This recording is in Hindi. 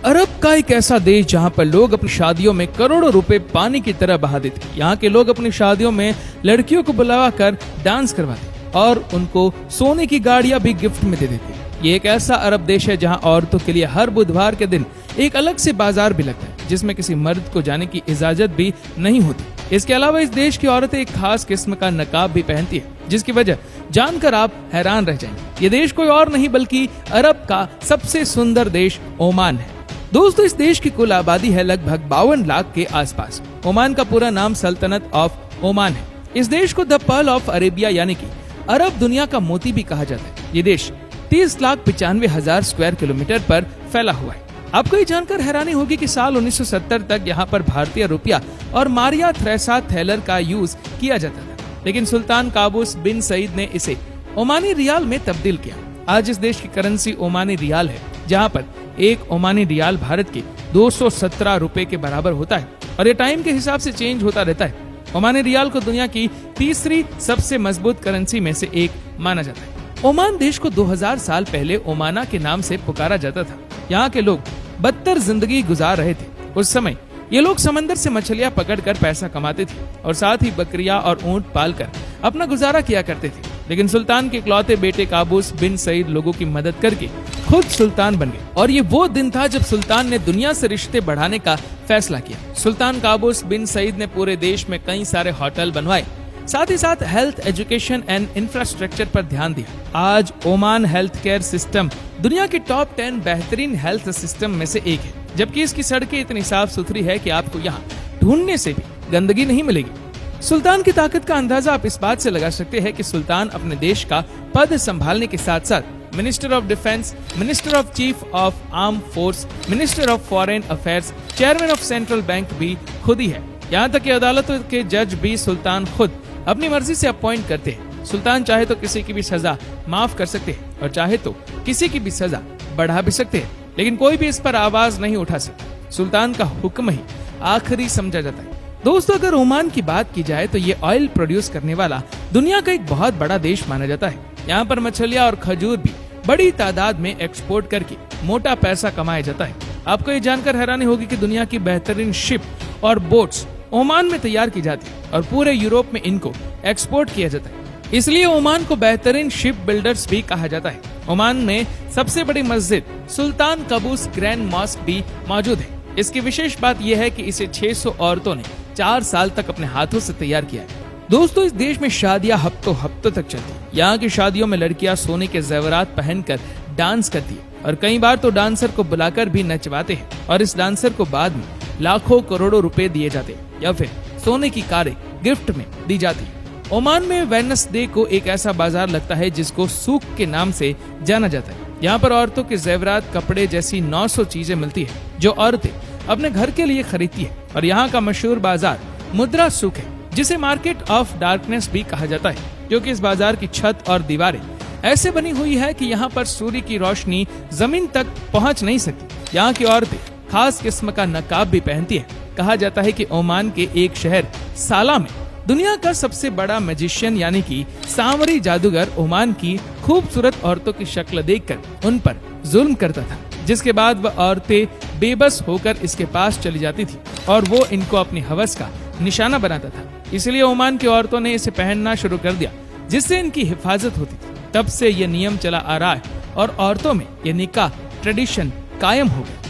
अरब का एक ऐसा देश जहां पर लोग अपनी शादियों में करोड़ों रुपए पानी की तरह बहा देते। यहाँ के लोग अपनी शादियों में लड़कियों को बुलावा कर डांस करवाते और उनको सोने की गाड़ियां भी गिफ्ट में दे देते। ये एक ऐसा अरब देश है जहां औरतों के लिए हर बुधवार के दिन एक अलग से बाजार भी लगता है, जिसमें किसी मर्द को जाने की इजाजत भी नहीं होती। इसके अलावा इस देश की औरतें एक खास किस्म का नकाब भी पहनती है, जिसकी वजह जानकर आप हैरान रह जाएंगे। ये देश कोई और नहीं बल्कि अरब का सबसे सुंदर देश ओमान है। दोस्तों, इस देश की कुल आबादी है लगभग 52 लाख के आसपास। ओमान का पूरा नाम सल्तनत ऑफ ओमान है। इस देश को द पर्ल ऑफ अरेबिया यानी कि अरब दुनिया का मोती भी कहा जाता है। ये देश 30,95,000 स्क्वायर किलोमीटर पर फैला हुआ है। आपको ये जानकर हैरानी होगी कि साल 1970 तक यहाँ पर भारतीय रुपया और मारिया थ्रेसा थैलर का यूज किया जाता था, लेकिन सुल्तान काबूस बिन सईद ने इसे ओमानी रियाल में तब्दील किया। आज इस देश की करेंसी ओमानी रियाल है, जहाँ पर एक ओमानी रियाल भारत के 217 रुपए के बराबर होता है और ये टाइम के हिसाब से चेंज होता रहता है। ओमानी रियाल को दुनिया की तीसरी सबसे मजबूत करेंसी में से एक माना जाता है। ओमान देश को 2000 साल पहले ओमाना के नाम से पुकारा जाता था। यहाँ के लोग बदतर जिंदगी गुजार रहे थे। उस समय ये लोग समंदर से मछलियां पकड़कर पैसा कमाते थे और साथ ही बकरियां और ऊंट पालकर अपना गुजारा किया करते थे। लेकिन सुल्तान के इकलौते बेटे काबूस बिन सईद लोगों की मदद करके खुद सुल्तान बन गए और ये वो दिन था जब सुल्तान ने दुनिया से रिश्ते बढ़ाने का फैसला किया। सुल्तान काबूस बिन सईद ने पूरे देश में कई सारे होटल बनवाए, साथ ही साथ हेल्थ, एजुकेशन एंड इंफ्रास्ट्रक्चर पर ध्यान दिया। आज ओमान हेल्थ केयर सिस्टम दुनिया की टॉप 10 बेहतरीन हेल्थ सिस्टम में से एक है, जबकि इसकी सड़कें इतनी साफ सुथरी है कि आपको यहाँ ढूंढने से भी गंदगी नहीं मिलेगी। सुल्तान की ताकत का अंदाजा आप इस बात से लगा सकते हैं कि सुल्तान अपने देश का पद संभालने के साथ साथ minister of defence, minister of chief of arm force, minister of foreign affairs, chairman of central bank भी खुद ही है। यहाँ तक कि अदालतों के जज भी सुल्तान खुद अपनी मर्जी से अपॉइंट करते हैं। सुल्तान चाहे तो किसी की भी सजा माफ कर सकते हैं और चाहे तो किसी की भी सजा बढ़ा भी सकते हैं, लेकिन कोई भी इस पर आवाज नहीं उठा सकता। सुल्तान का हुक्म ही आखिरी समझा जाता है। दोस्तों, अगर ओमान की बात की जाए तो ये ऑयल प्रोड्यूस करने वाला दुनिया का एक बहुत बड़ा देश माना जाता है। यहाँ पर मछलियाँ और खजूर भी बड़ी तादाद में एक्सपोर्ट करके मोटा पैसा कमाया जाता है। आपको ये जानकर हैरानी होगी कि दुनिया की बेहतरीन शिप और बोट्स ओमान में तैयार की जाती है और पूरे यूरोप में इनको एक्सपोर्ट किया जाता है। इसलिए ओमान को बेहतरीन शिप बिल्डर्स भी कहा जाता है। ओमान में सबसे बड़ी मस्जिद सुल्तान काबूस ग्रैंड मॉस्क भी मौजूद है। इसकी विशेष बात यह है कि इसे 600 औरतों ने 4 साल तक अपने हाथों से तैयार किया है। दोस्तों, इस देश में शादियां हफ्तों तक चलती है। यहाँ की शादियों में लड़कियां सोने के जेवरात पहनकर डांस करती है और कई बार तो डांसर को बुलाकर भी नचवाते हैं और इस डांसर को बाद में लाखों करोड़ों रुपए दिए जाते हैं या फिर सोने की कारें गिफ्ट में दी जाती है। ओमान में वेडनेसडे को एक ऐसा बाजार लगता है जिसको सूक के नाम से जाना जाता है। यहाँ पर औरतों के जेवरात, कपड़े जैसी 900 चीजें मिलती है जो औरतें अपने घर के लिए खरीदती है। और यहाँ का मशहूर बाजार मुद्रा सूक है, जिसे मार्केट ऑफ डार्कनेस भी कहा जाता है, जो कि इस बाजार की छत और दीवारें ऐसे बनी हुई है कि यहाँ पर सूर्य की रोशनी जमीन तक पहुँच नहीं सकती। यहाँ की औरतें खास किस्म का नकाब भी पहनती है। कहा जाता है कि ओमान के एक शहर साला में दुनिया का सबसे बड़ा मैजिशियन यानी कि सांवरी जादूगर ओमान की खूबसूरत औरतों की शक्ल देखकर उन पर जुल्म करता था, जिसके बाद वह औरतें बेबस होकर इसके पास चली जाती थी और वो इनको अपनी हवस का निशाना बनाता था। इसलिए ओमान की औरतों ने इसे पहनना शुरू कर दिया, जिससे इनकी हिफाजत होती थी। तब से ये नियम चला आ रहा है और औरतों में ये निकाह ट्रेडिशन कायम हो गया।